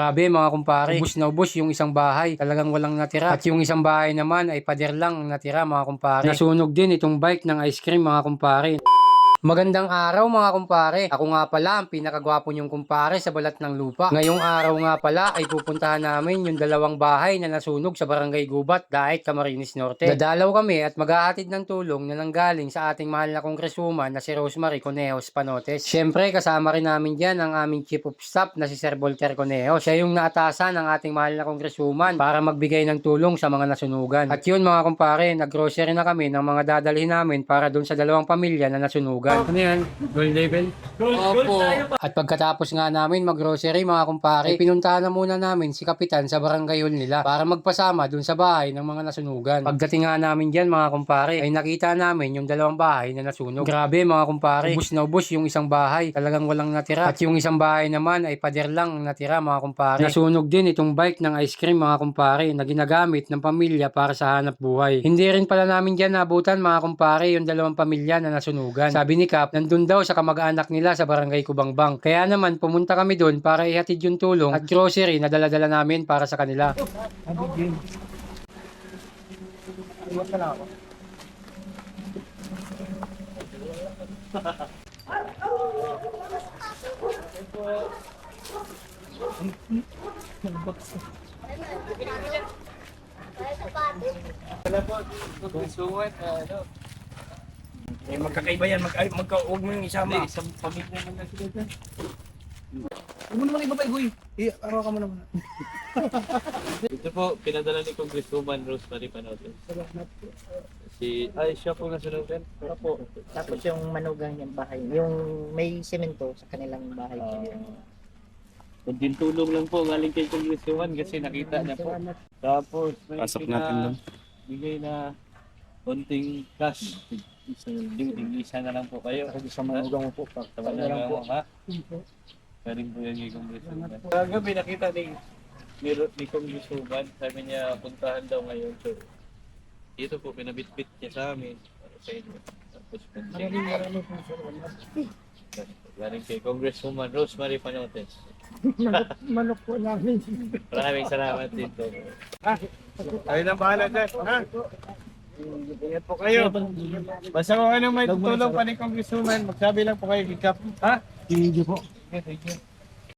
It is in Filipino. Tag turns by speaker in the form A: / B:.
A: Grabe mga kumpare, ubos na ubos yung isang bahay. Talagang walang natira. At yung isang bahay naman ay pader lang ang natira mga kumpare. Nasunog din itong bike ng ice cream mga kumpare. Magandang araw mga kumpare. Ako nga pala ang pinakagwapo niyong kumpare sa balat ng lupa. Ngayong araw nga pala ay pupuntahan namin yung dalawang bahay na nasunog sa Barangay Gubat, Daet, Camarines Norte. Dadalaw kami at maghahatid ng tulong na nanggaling sa ating mahal na kongreswoman na si Rosemary Conejos Panotes. Siyempre kasama rin namin dyan ang aming Chief of Staff na si Sir Volter Conejos. Siya yung naatasan ng ating mahal na kongreswoman para magbigay ng tulong sa mga nasunugan. At yun mga kumpare, nag-grocery na kami ng mga dadalhin namin para dun sa dalawang pamilya na nasunugan. Ano yan? Gold label?
B: Opo.
A: At pagkatapos nga namin mag-grocery mga kumpare, pinuntahan na muna namin si Kapitan sa barangay hall nila para magpasama dun sa bahay ng mga nasunugan. Pagdating nga namin dyan mga kumpare, ay nakita namin yung dalawang bahay na nasunog. Grabe mga kumpare, ubos na ubos yung isang bahay. Talagang walang natira. At yung isang bahay naman ay pader lang ang natira mga kumpare. Nasunog din itong bike ng ice cream mga kumpare na ginagamit ng pamilya para sa hanap buhay. Hindi rin pala namin dyan nabutan mga kumpare yung dalawang pamilya na nasunugan. Sabi ni Kap, nandun daw sa kamag-anak nila sa barangay Kubangbang. Kaya naman pumunta kami doon para ihatid yung tulong at grocery na dala-dala namin para sa kanila.
B: Magkakaiba yan, huwag mo yung isama.
C: Hindi, isang pamilya man lang sila dyan.
B: Huwag mo naman ibabay, huy. Araw ka mo naman.
C: Ito po, pinadala ni Congresswoman Rosemary Panotes. Siya po nasunugan.
D: Opo. Tapos yung manugang yung bahay, yung may semento sa kanilang bahay.
C: Kunting tulong lang po galing kay Congresswoman kasi nakita niya po. Tapos may
E: Pasok natin doon.
C: bigay na konting cash. Isa na lang po kayo.
D: Sa manugang mo po.
C: Sa manugang mo, ha? Galing po yan kay Congresswoman. Kagabi nakita ni Congresswoman, sabi niya puntahan daw ngayon. So, dito po, pinabitbit niya sa amin. Para sa inyo. Tapos, galing kay Congresswoman Rosemary Panotes.
D: Manok po namin.
C: Maraming salamat dito.
B: Ayun ang bahala dyan. Ha? Ingat po kayo. Basta kung ano may tutulong pa ni Congresswoman, magsabi lang po kayo kay Kap. Ha?
D: Hindi po.
B: Thank you.